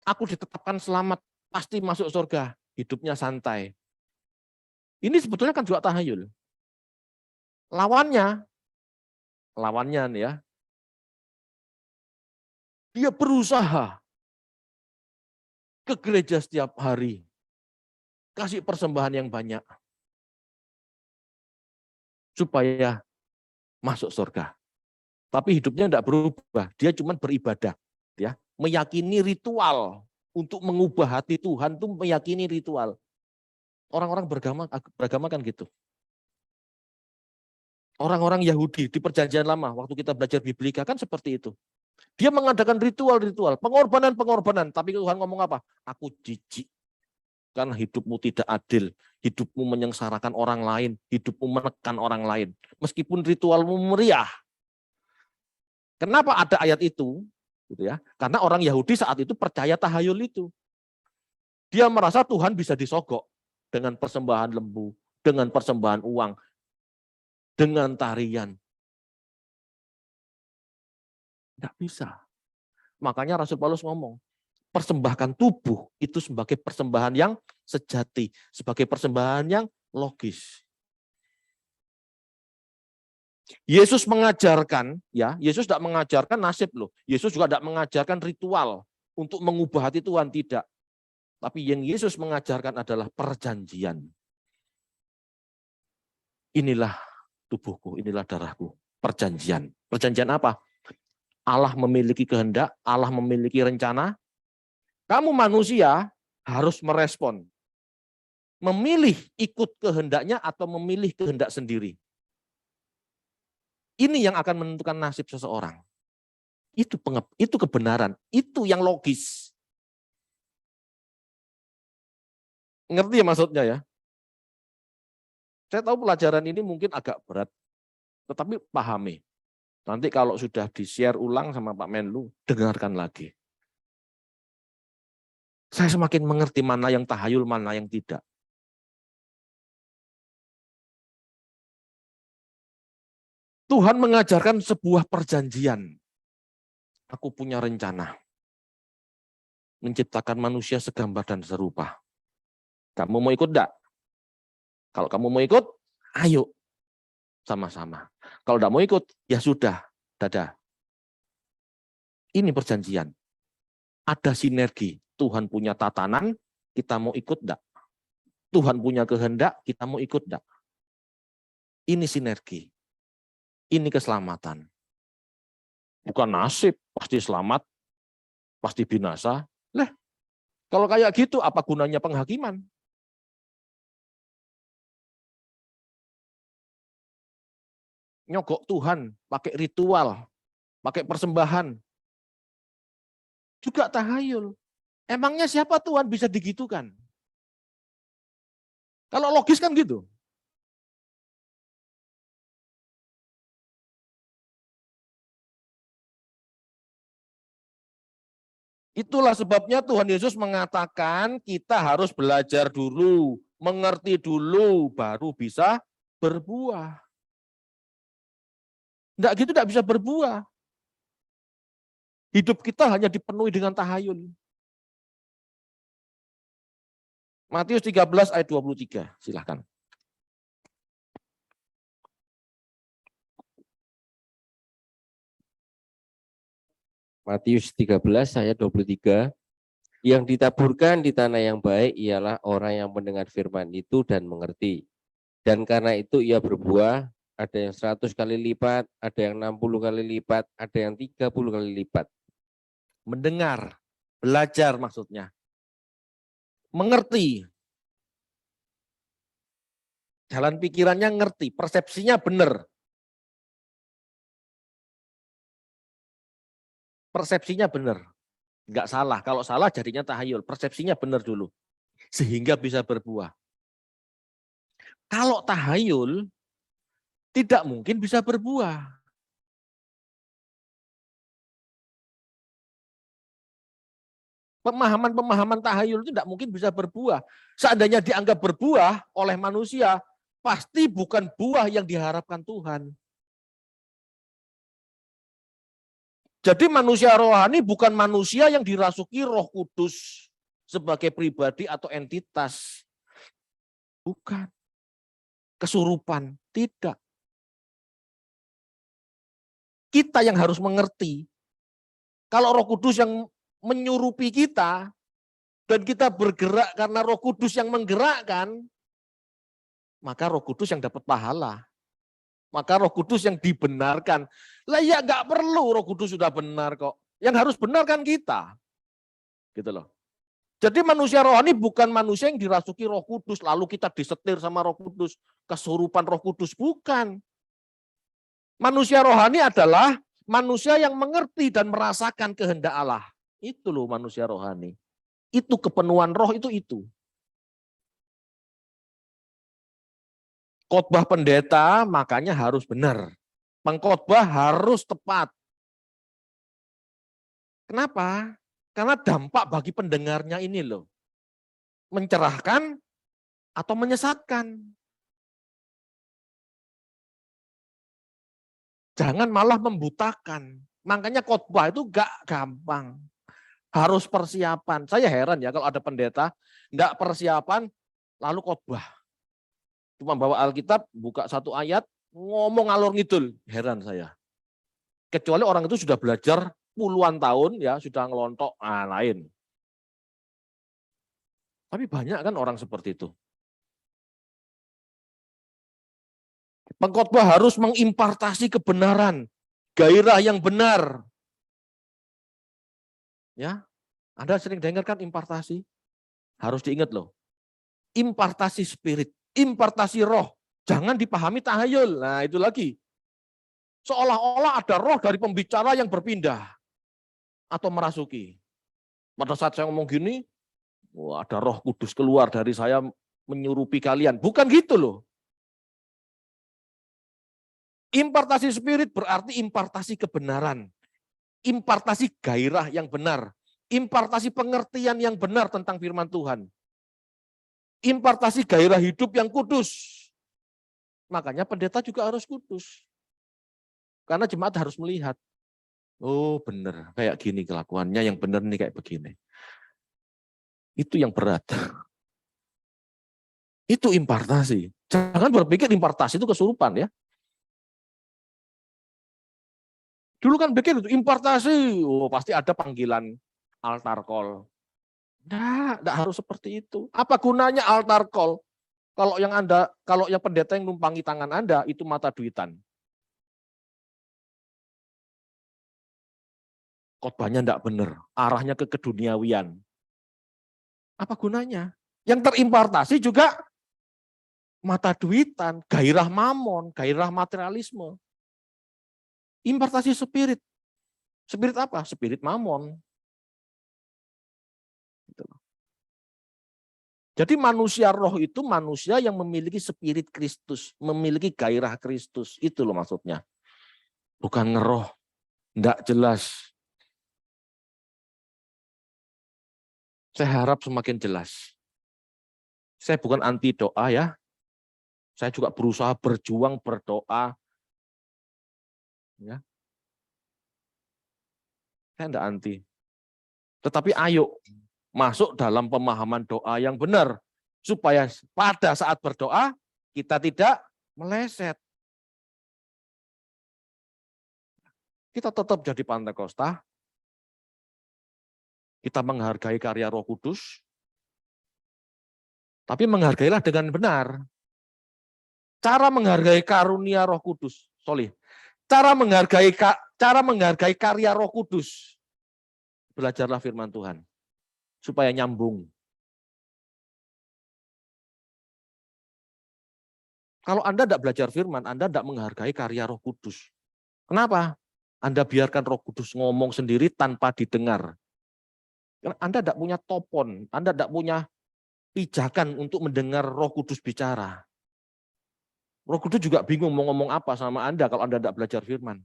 Aku ditetapkan selamat. Pasti masuk surga. Hidupnya santai. Ini sebetulnya kan juga tahayul. Lawannya nih ya, dia berusaha ke gereja setiap hari. Kasih persembahan yang banyak. Supaya masuk surga. Tapi hidupnya tidak berubah. Dia cuma beribadah. Ya, meyakini ritual. Untuk mengubah hati Tuhan itu meyakini ritual. Orang-orang beragama kan gitu. Orang-orang Yahudi di perjanjian lama, waktu kita belajar Biblika kan seperti itu. Dia mengadakan ritual-ritual, pengorbanan-pengorbanan. Tapi Tuhan ngomong apa? Aku jijik. Karena hidupmu tidak adil. Hidupmu menyengsarakan orang lain. Hidupmu menekan orang lain. Meskipun ritualmu meriah. Kenapa ada ayat itu? Gitu ya. Karena orang Yahudi saat itu percaya tahayul itu. Dia merasa Tuhan bisa disogok dengan persembahan lembu, dengan persembahan uang, dengan tarian. Tidak bisa. Makanya Rasul Paulus ngomong, persembahkan tubuh itu sebagai persembahan yang sejati, sebagai persembahan yang logis. Yesus mengajarkan, ya, Yesus tidak mengajarkan nasib loh. Yesus juga tidak mengajarkan ritual untuk mengubah hati Tuhan, tidak. Tapi yang Yesus mengajarkan adalah perjanjian. Inilah tubuhku, inilah darahku. Perjanjian. Perjanjian apa? Allah memiliki kehendak, Allah memiliki rencana. Kamu manusia harus merespon. Memilih ikut kehendaknya atau memilih kehendak sendiri. Ini yang akan menentukan nasib seseorang. Itu kebenaran, itu yang logis. Ngerti ya maksudnya ya? Saya tahu pelajaran ini mungkin agak berat, tetapi pahami. Nanti kalau sudah di-share ulang sama Pak Menlu, dengarkan lagi. Saya semakin mengerti mana yang tahayul, mana yang tidak. Tuhan mengajarkan sebuah perjanjian. Aku punya rencana. Menciptakan manusia segambar dan serupa. Kamu mau ikut enggak? Kalau kamu mau ikut, ayo. Sama-sama. Kalau enggak mau ikut, ya sudah. Dadah. Ini perjanjian. Ada sinergi. Tuhan punya tatanan, kita mau ikut enggak? Tuhan punya kehendak, kita mau ikut enggak? Ini sinergi. Ini keselamatan. Bukan nasib, pasti selamat, pasti binasa. Kalau kayak gitu, apa gunanya penghakiman? Nyogok Tuhan, pakai ritual, pakai persembahan. Juga tahayul. Emangnya siapa Tuhan bisa digitukan? Kalau logis kan gitu. Itulah sebabnya Tuhan Yesus mengatakan kita harus belajar dulu, mengerti dulu, baru bisa berbuah. Enggak gitu enggak bisa berbuah. Hidup kita hanya dipenuhi dengan tahayul. Matius 13 ayat 23, silahkan. Matius 13 ayat 23. Yang ditaburkan di tanah yang baik ialah orang yang mendengar firman itu dan mengerti. Dan karena itu ia berbuah, ada yang 100 kali lipat, ada yang 60 kali lipat, ada yang 30 kali lipat. Mendengar, belajar maksudnya. Mengerti. Jalan pikirannya ngerti, persepsinya benar. Persepsinya benar. Enggak salah, kalau salah jadinya tahayul. Persepsinya benar dulu. Sehingga bisa berbuah. Kalau tahayul, tidak mungkin bisa berbuah. Pemahaman-pemahaman tahayul itu tidak mungkin bisa berbuah. Seandainya dianggap berbuah oleh manusia, pasti bukan buah yang diharapkan Tuhan. Jadi manusia rohani bukan manusia yang dirasuki Roh Kudus sebagai pribadi atau entitas. Bukan. Kesurupan, tidak. Kita yang harus mengerti. Kalau Roh Kudus yang menyurupi kita, dan kita bergerak karena Roh Kudus yang menggerakkan, maka Roh Kudus yang dapat pahala. Maka Roh Kudus yang dibenarkan. Lah ya nggak perlu Roh Kudus sudah benar kok. Yang harus benar kan kita. Gitu loh. Jadi manusia rohani bukan manusia yang dirasuki Roh Kudus, lalu kita disetir sama Roh Kudus, kesurupan Roh Kudus, bukan. Manusia rohani adalah manusia yang mengerti dan merasakan kehendak Allah. Itu loh manusia rohani. Itu kepenuhan roh itu. Khotbah pendeta makanya harus benar. Pengkhotbah harus tepat. Kenapa? Karena dampak bagi pendengarnya ini loh. Mencerahkan atau menyesatkan. Jangan malah membutakan. Makanya khotbah itu gak gampang. Harus persiapan. Saya heran ya kalau ada pendeta enggak persiapan lalu khotbah. Cuma bawa Alkitab, buka satu ayat, ngomong ngalor ngidul. Heran saya. Kecuali orang itu sudah belajar puluhan tahun ya, sudah ngelontok, lain. Tapi banyak kan orang seperti itu. Pengkhotbah harus mengimpartasi kebenaran, gairah yang benar. Ya, Anda sering dengarkan impartasi? Harus diingat loh. Impartasi spirit, impartasi roh. Jangan dipahami tahayul. Nah, itu lagi. Seolah-olah ada roh dari pembicara yang berpindah atau merasuki. Pada saat saya ngomong gini, ada Roh Kudus keluar dari saya menyurupi kalian. Bukan gitu loh. Impartasi spirit berarti impartasi kebenaran. Impartasi gairah yang benar, impartasi pengertian yang benar tentang firman Tuhan, impartasi gairah hidup yang kudus. Makanya pendeta juga harus kudus. Karena jemaat harus melihat, oh benar, kayak gini kelakuannya, yang benar nih kayak begini. Itu yang berat. Itu impartasi. Jangan berpikir impartasi itu kesurupan ya. Dulu kan bikin itu impartasi, pasti ada panggilan altar call. Enggak harus seperti itu. Apa gunanya altar call? Kalau yang pendeta yang numpangi tangan Anda itu mata duitan. Khotbahnya enggak benar, arahnya ke keduniawian. Apa gunanya? Yang terimpartasi juga mata duitan, gairah mamon, gairah materialisme. Impartasi spirit. Spirit apa? Spirit mamon. Jadi manusia roh itu manusia yang memiliki spirit Kristus, memiliki gairah Kristus. Itu loh maksudnya. Bukan ngeroh, enggak jelas. Saya harap semakin jelas. Saya bukan anti doa ya. Saya juga berusaha berjuang berdoa. Ya. Saya enggak anti. Tetapi ayo masuk dalam pemahaman doa yang benar. Supaya pada saat berdoa kita tidak meleset. Kita tetap jadi Pantekosta. Kita menghargai karya Roh Kudus. Tapi menghargailah dengan benar. Cara menghargai karunia Roh Kudus. Cara menghargai karya Roh Kudus. Belajarlah firman Tuhan. Supaya nyambung. Kalau Anda tidak belajar firman, Anda tidak menghargai karya Roh Kudus. Kenapa? Anda biarkan Roh Kudus ngomong sendiri tanpa didengar. Anda tidak punya topon, Anda tidak punya pijakan untuk mendengar Roh Kudus bicara. Roh Kudus juga bingung mau ngomong apa sama Anda kalau Anda tidak belajar firman.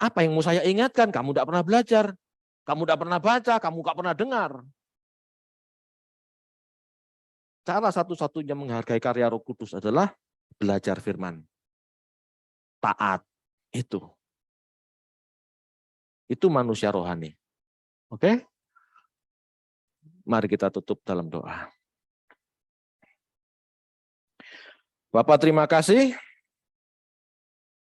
Apa yang mau saya ingatkan? Kamu tidak pernah belajar. Kamu tidak pernah baca, kamu nggak pernah dengar. Cara satu-satunya menghargai karya Roh Kudus adalah belajar firman. Taat. Itu manusia rohani. Oke? Mari kita tutup dalam doa. Bapak terima kasih